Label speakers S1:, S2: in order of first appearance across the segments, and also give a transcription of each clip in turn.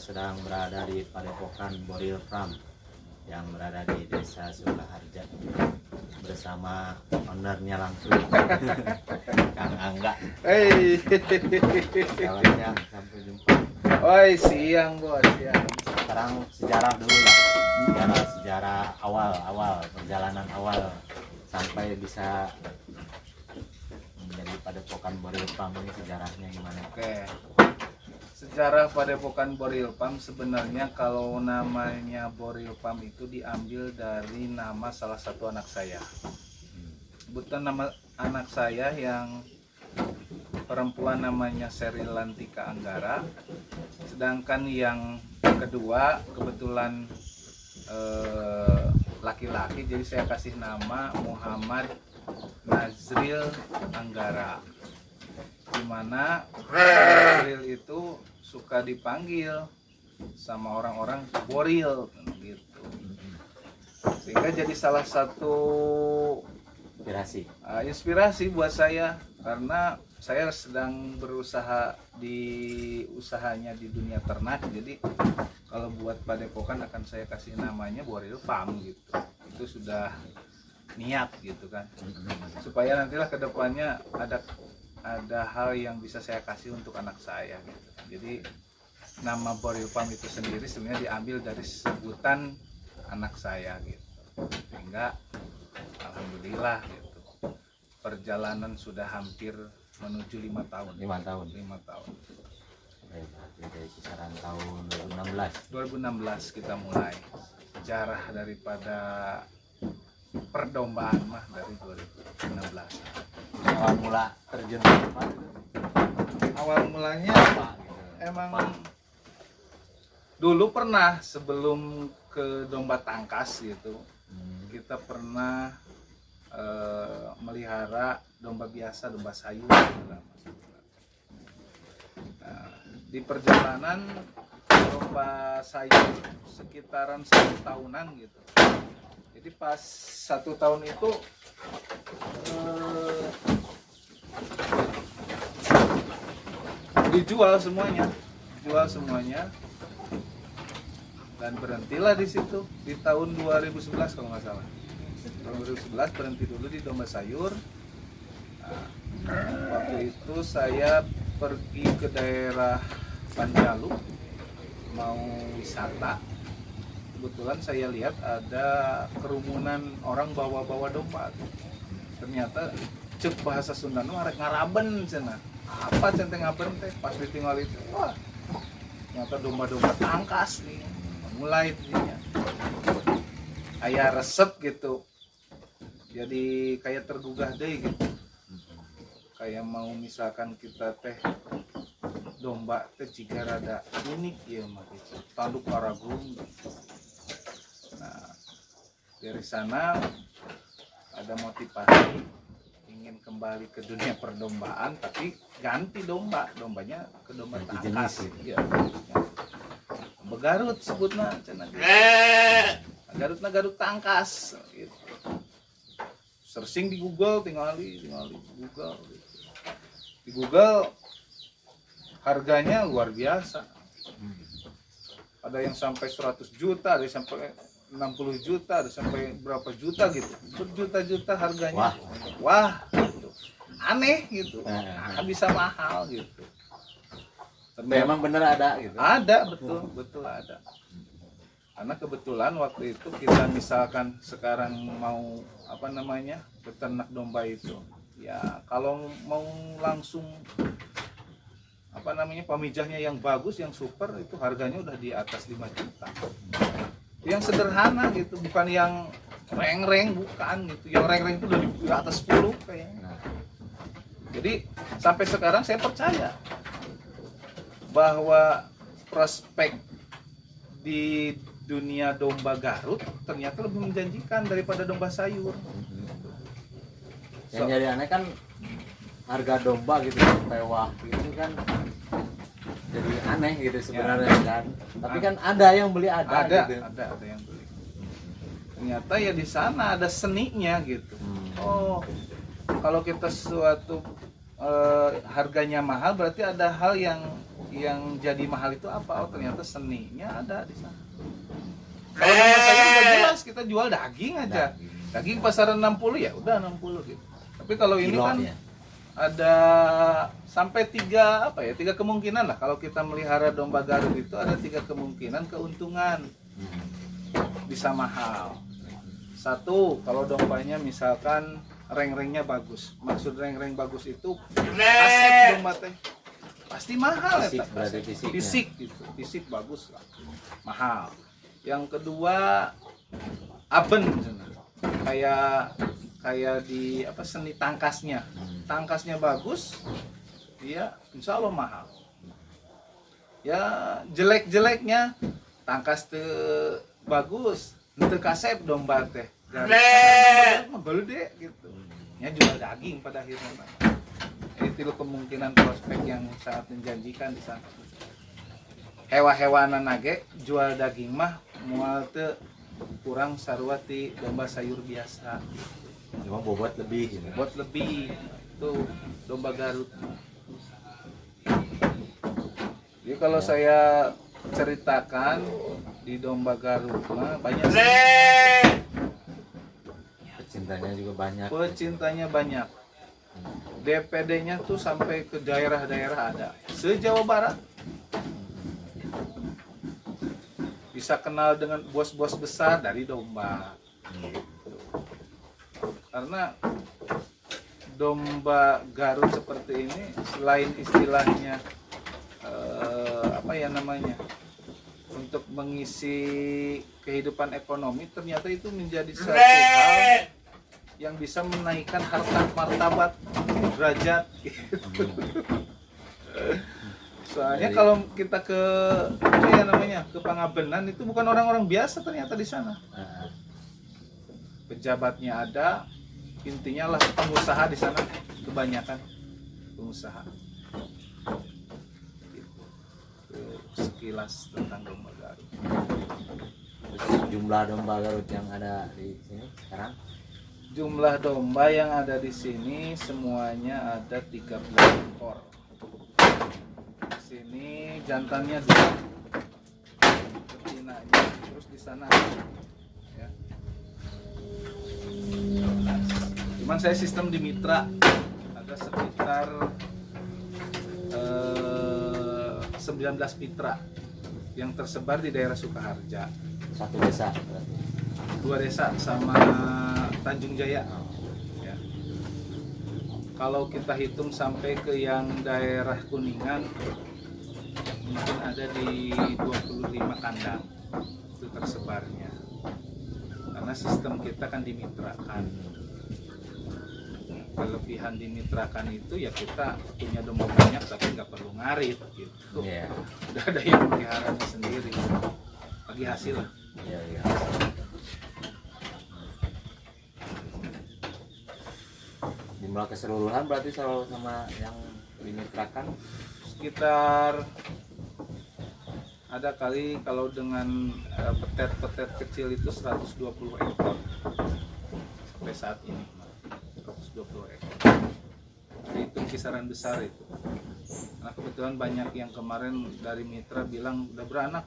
S1: sedang berada di Padepokan Boril Farm yang berada di Desa Sukaharja bersama ownernya langsung Kang Angga.
S2: Hei,
S1: Selamat siang, sampai jumpa.
S2: oi siang bos, siang.
S1: Sekarang sejarah dulu lah, sejarah awal perjalanan awal sampai bisa menjadi Padepokan Boril Farm ini, sejarahnya gimana?
S2: Oke. Sejarah Padepokan Boril Farm sebenarnya kalau namanya Boril Farm itu diambil dari nama salah satu anak saya. Kebetulan nama anak saya yang perempuan namanya Sheryl Lantika Anggara. Sedangkan yang kedua kebetulan laki-laki, jadi saya kasih nama Muhammad Nazril Anggara. Dimana Boril itu suka dipanggil sama orang-orang Boril gitu, sehingga jadi salah satu inspirasi buat saya, karena saya sedang berusaha di usahanya di dunia ternak. Jadi kalau buat padepokan akan saya kasih namanya Boril Farm gitu. Itu sudah niat gitu kan, supaya nantilah kedepannya ada hal yang bisa saya kasih untuk anak saya gitu. Jadi nama Boril Farm itu sendiri sebenarnya diambil dari sebutan anak saya gitu, sehingga alhamdulillah gitu perjalanan sudah hampir menuju 5 tahun.
S1: 5 tahun. Dari kisaran tahun
S2: 2016 kita mulai. Sejarah daripada perdombaan mah dari 2016.
S1: Awal mula terjun ke depan,
S2: Awal mulanya
S1: apa gitu?
S2: emang dulu pernah sebelum ke domba tangkas gitu, kita pernah melihara domba biasa, domba sayur. Nah, di perjalanan domba sayur sekitaran 1 tahunan gitu. Jadi pas 1 tahun itu dijual semuanya, dan berhentilah di situ di tahun 2011 kalau nggak salah. Tahun 2011 berhenti dulu di domba sayur. Nah, waktu itu saya pergi ke daerah Panjalu mau wisata. Kebetulan saya lihat ada kerumunan orang bawa-bawa domba. Ternyata cek bahasa Sunda nu arek ngaraben cenah. Apa centeng ngaben teh, pas ditinggal itu, wah ternyata domba-domba tangkas nih. Mulai dinya aya resep gitu, jadi kayak tergugah deh gitu, kayak mau misalkan kita teh domba teh jika rada unik ya mah gitu, tanduk paragung gitu. Nah dari sana ada motivasi ingin kembali ke dunia perdombaan, tapi ganti dombanya ke domba tangkas gitu. Ya, domba Garut sebutna cenah gitu. Garut tangkas gitu. Searching di Google, tingali Google gitu. Di Google harganya luar biasa. Ada yang sampai 100 juta, ada yang sampai 60 juta, ada sampai berapa juta gitu, berjuta-juta harganya. Wah gitu. Aneh gitu, bisa mahal gitu.
S1: Memang bener ada gitu?
S2: Ada, betul ada. Karena kebetulan waktu itu kita misalkan sekarang mau beternak domba itu, ya kalau mau langsung pamijahnya yang bagus, yang super, itu harganya udah di atas 5 juta. Yang sederhana gitu, bukan yang reng-reng, bukan gitu. Yang reng-reng itu udah di atas 10 kayaknya. Jadi sampai sekarang saya percaya bahwa prospek di dunia domba Garut ternyata lebih menjanjikan daripada domba sayur.
S1: Yang jadi aneh kan harga domba gitu mewah gitu kan, jadi aneh gitu sebenarnya kan. Tapi kan ada yang beli, ada gitu.
S2: Ada yang beli. Ternyata ya di sana ada seninya gitu. Oh, kalau kita suatu harganya mahal berarti ada hal yang yang jadi mahal itu apa? Oh ternyata seninya ada di sana. Kalau nama saya udah jelas kita jual daging aja. Daging pasaran 60 ya udah 60 gitu. Tapi kalau ini kan
S1: Kilonya.
S2: ada sampai tiga kemungkinan lah. Kalau kita melihara domba Garut itu ada 3 kemungkinan keuntungan, bisa mahal. Satu, kalau dombanya misalkan reng-rengnya bagus. Maksud reng-reng bagus itu aset domba teh pasti mahal.
S1: Fisik,
S2: ya,
S1: berarti fisiknya.
S2: fisik gitu, fisik bagus lah, mahal. Yang kedua, aben misalnya. kayak di apa, seni tangkasnya. Tangkasnya bagus, dia insya Allah mahal. Ya jelek-jeleknya tangkas te bagus, ente kasep domba teh. Mah gede gitu. Ya jual daging pada akhirnya. Itu kemungkinan prospek yang sangat menjanjikan di sana. Hewan-hewanan nage jual daging mah mual teu kurang sarua ti domba sayur biasa.
S1: Cuma bobot lebih gitu.
S2: Bobot lebih. Itu domba Garut. Jadi kalau saya ceritakan di domba Garut mah banyak.
S1: Pecintanya juga banyak.
S2: Pecintanya banyak. DPD-nya tuh sampai ke daerah-daerah ada. Se-Jawa Barat. Bisa kenal dengan bos-bos besar dari domba. Karena domba Garut seperti ini selain istilahnya untuk mengisi kehidupan ekonomi, ternyata itu menjadi satu hal yang bisa menaikkan harkat martabat derajat gitu. Soalnya kalau kita ke ke Pangabenan itu bukan orang-orang biasa ternyata di sana. Pejabatnya ada, intinya lah pengusaha di sana, kebanyakan pengusaha. Itu sekilas tentang domba Garut.
S1: Jumlah domba Garut yang ada di sini sekarang?
S2: Jumlah domba yang ada di sini semuanya ada 13 ekor. Di sini jantannya 2, betinanya, terus di sana ya. Cuman saya sistem di mitra ada sekitar 19 mitra yang tersebar di daerah Sukaharja.
S1: Satu desa berarti.
S2: 2 desa sama Tanjung Jaya. Ya. Kalau kita hitung sampai ke yang daerah Kuningan, mungkin ada di 25 kandang itu tersebarnya. Karena sistem kita kan dimitrakan. Kelebihan dimitrakan itu ya kita punya domba banyak tapi nggak perlu ngarit gitu.
S1: Yeah.
S2: Udah ada yang meliharanya sendiri. Bagi hasil lah.
S1: Yeah. Jumlah keseluruhan berarti selalu sama yang dimitrakan
S2: Sekitar ada kali kalau dengan petet-petet kecil itu 120 ekor sampai saat ini 120 ekor. Itu kisaran besar itu. Karena kebetulan banyak yang kemarin dari mitra bilang udah beranak.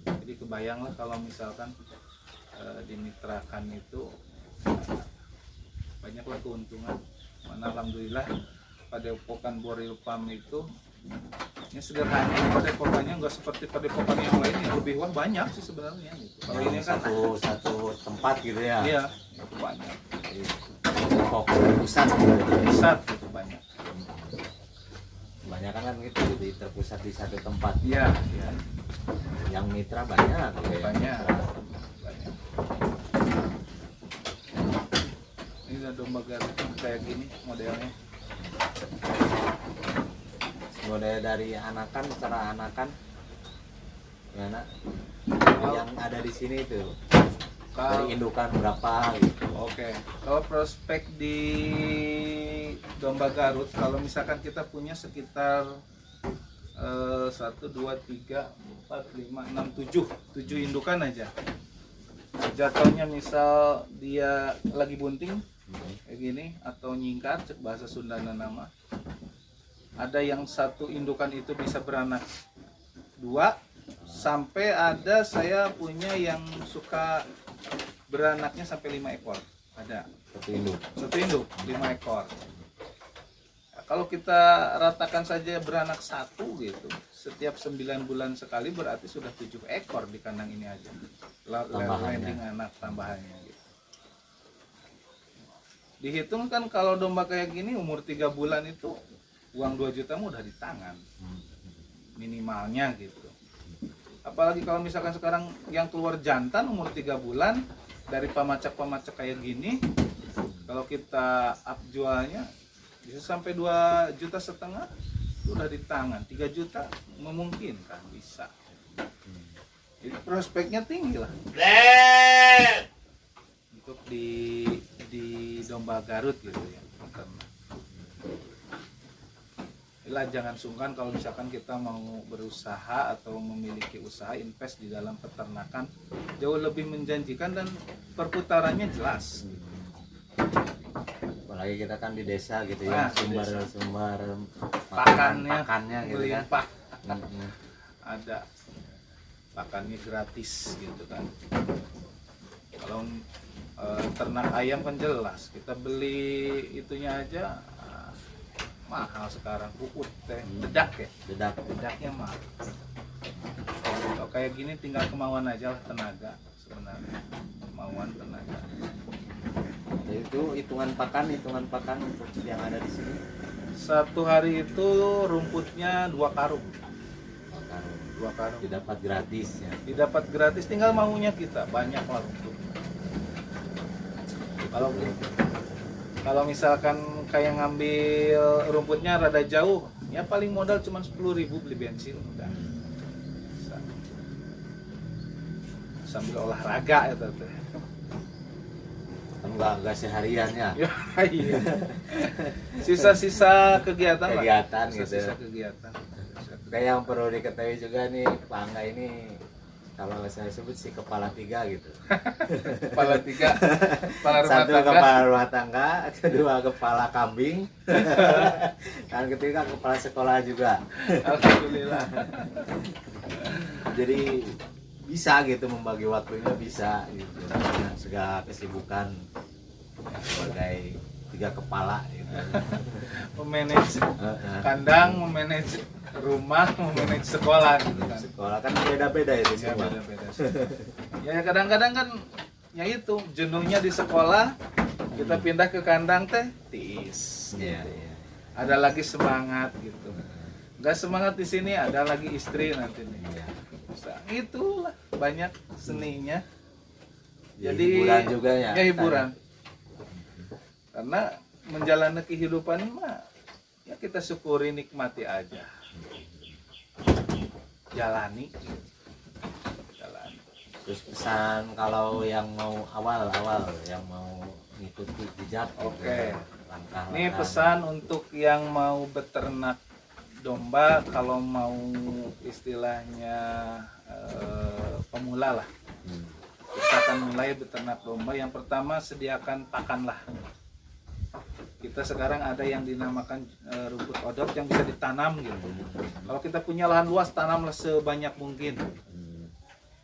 S2: Jadi kebayanglah kalau misalkan dimitrakan itu banyaklah keuntungan. Mana alhamdulillah padepokan Boril Farm itu ini sederhana, padepokannya nggak seperti padepokan yang lain yang lebih banyak sih sebenarnya gitu. Kalau ini kan
S1: satu tempat gitu ya.
S2: Iya, banyak.
S1: Pusat
S2: Gitu banyak.
S1: Banyak kan gitu, jadi terpusat di satu tempat.
S2: Iya.
S1: Yang mitra banyak.
S2: Banyak. Ini udah domba Garut kayak gini modelnya.
S1: Model dari anakan, cara anakan gimana? Yang ada di sini itu dari indukan berapa gitu.
S2: Oke. Kalau prospek di domba Garut, kalau misalkan kita punya sekitar 1, 2, 3, 4, 5, 6, 7 indukan aja. Jatuhnya misal dia lagi bunting kayak gini atau nyingkar, cek bahasa Sundana nama. ada yang satu indukan itu bisa beranak 2, sampai ada saya punya yang suka beranaknya sampai 5 ekor. Ada satu induk 5 ekor. Kalau kita ratakan saja beranak 1 gitu, setiap 9 bulan sekali berarti sudah 7 ekor di kandang ini aja. Landing anak tambahannya gitu. Dihitung kan kalau domba kayak gini umur 3 bulan itu uang 2 juta udah di tangan. Minimalnya gitu. Apalagi kalau misalkan sekarang yang keluar jantan umur 3 bulan dari pamacak-pamacak kayak gini, kalau kita up jualnya bisa sampai 2,5 juta udah di tangan. 3 juta memungkinkan bisa. Jadi prospeknya tinggi lah untuk di domba Garut gitu ya. Inilah jangan sungkan kalau misalkan kita mau berusaha atau memiliki usaha invest di dalam peternakan, jauh lebih menjanjikan dan perputarannya jelas.
S1: Apalagi kita kan di desa gitu ya, sumber
S2: pakannya
S1: gitu
S2: melimpah.
S1: kan.
S2: Ada pakannya gratis gitu kan. Kalau ternak ayam kan jelas, kita beli itunya aja mahal sekarang, pupuk teh, dedaknya mahal. Kalau kayak gini tinggal kemauan aja lah, tenaga sebenarnya, kemauan tenaga.
S1: Itu hitungan pakan untuk yang ada di sini.
S2: Satu hari itu rumputnya 2 karung. 2 karung.
S1: Didapat gratis ya.
S2: Didapat gratis, tinggal maunya kita, banyak lah rumput. Kalau misalkan kayak ngambil rumputnya rada jauh, ya paling modal cuma 10.000 beli bensin udah. Sambil olahraga ya tante.
S1: Enggak seharian ya.
S2: Iya. Sisa-sisa kegiatan lah.
S1: Gitu.
S2: Sisa kegiatan.
S1: Kayak yang perlu diketahui juga nih, Pak Angga ini kalau saya sebut sih kepala 3 gitu.
S2: Kepala 3. Kepala rumah
S1: Satu
S2: tangga.
S1: kepala rumah tangga, kedua kepala kambing, dan ketiga kepala sekolah juga.
S2: Alhamdulillah.
S1: Jadi bisa gitu membagi waktunya, bisa gitu dengan segala kesibukan sebagai 3 kepala gitu.
S2: Memanage kandang, memanage rumah, memanage sekolah gitu kan.
S1: Sekolah kan beda-beda itu
S2: Ya,
S1: semua.
S2: beda-beda. Ya kadang-kadang kan ya itu jenuhnya di sekolah, kita pindah ke kandang teh tiis.
S1: Iya.
S2: Ada lagi semangat gitu. Enggak semangat di sini, ada lagi istri nanti nih.
S1: Iya.
S2: Itulah banyak seninya. Jadi
S1: hiburan juga ya.
S2: Ya hiburan. Karena menjalani kehidupan mah ya kita syukuri, nikmati aja. Jalani.
S1: Terus pesan kalau yang mau awal yang mau ngikuti jejak
S2: Oke.
S1: langkah.
S2: Ini pesan untuk yang mau beternak domba, kalau mau istilahnya pemula lah. Kita akan mulai beternak domba. Yang pertama, sediakan pakan lah. Kita sekarang ada yang dinamakan rumput odot yang bisa ditanam gitu. Kalau kita punya lahan luas, tanamlah sebanyak mungkin.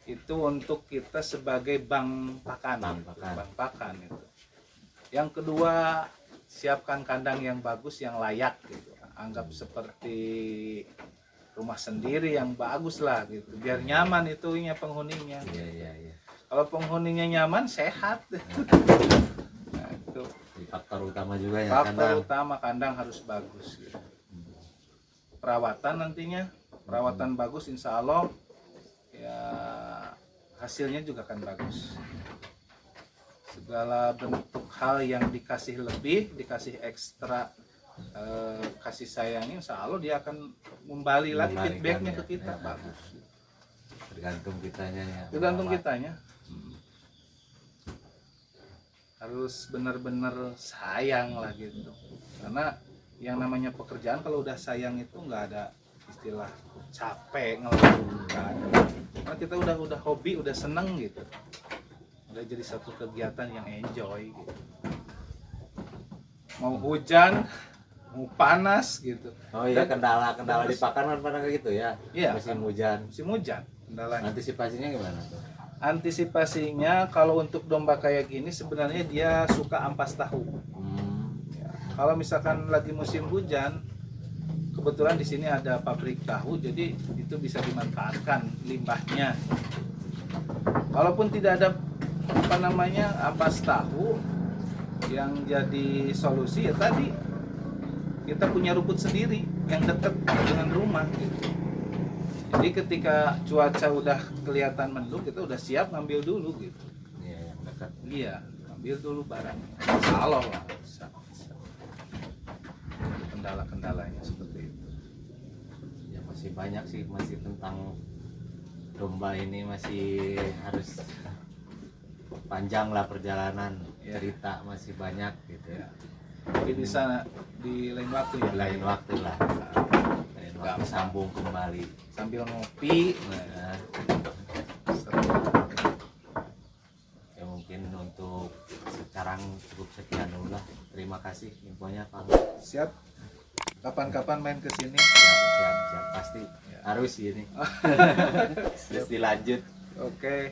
S2: Itu untuk kita sebagai bank pakan. Bank pakan itu. Yang kedua, siapkan kandang yang bagus, yang layak gitu. Anggap seperti rumah sendiri yang bagus lah gitu. Biar nyaman itunya penghuninya.
S1: Iya.
S2: Kalau penghuninya nyaman, sehat. Nah, itu
S1: Faktor utama juga ya.
S2: faktor utama, kandang harus bagus gitu. Perawatan nantinya, perawatan bagus, insya Allah ya hasilnya juga akan bagus. Segala bentuk hal yang dikasih lebih, dikasih ekstra, kasih sayangnya, insya Allah dia akan kembali lagi feedbacknya ke kita bagus.
S1: Tergantung kitanya ya.
S2: Tergantung kitanya. Harus benar-benar sayang lah gitu. Karena yang namanya pekerjaan kalau udah sayang itu nggak ada istilah capek ngelakuin. Karena kita udah hobi, udah seneng gitu. Udah jadi satu kegiatan yang enjoy gitu. Mau hujan, panas gitu.
S1: Oh iya, kendala di pakan kan pada gitu ya.
S2: Iya,
S1: Musim hujan.
S2: musim hujan kendalanya.
S1: Antisipasinya gimana tuh?
S2: Antisipasinya kalau untuk domba kayak gini sebenarnya dia suka ampas tahu. Ya, kalau misalkan lagi musim hujan, kebetulan di sini ada pabrik tahu, jadi itu bisa dimanfaatkan limbahnya. Kalaupun tidak ada ampas tahu, yang jadi solusi ya tadi kita punya rumput sendiri yang dekat dengan rumah gitu. Jadi ketika cuaca udah kelihatan mendung, kita udah siap ngambil dulu gitu.
S1: Iya, yang dekat.
S2: Iya, ambil dulu barang. Salah lah, bisa. Kendala-kendalanya seperti itu.
S1: Ya masih banyak sih, masih tentang domba ini masih harus panjang lah perjalanan,
S2: Ya.
S1: cerita masih banyak gitu ya.
S2: Tapi bisa di lain waktu ya.
S1: Lain waktu lah, lain waktu sambung kembali.
S2: Sambil ngopi.
S1: Nah,
S2: Seru.
S1: ya mungkin untuk sekarang cukup sekian dulu lah. Terima kasih infonya Pak.
S2: Siap. Kapan-kapan main ke sini.
S1: Siap pasti
S2: Ya.
S1: harus ini. Terus dilanjut.
S2: Oke.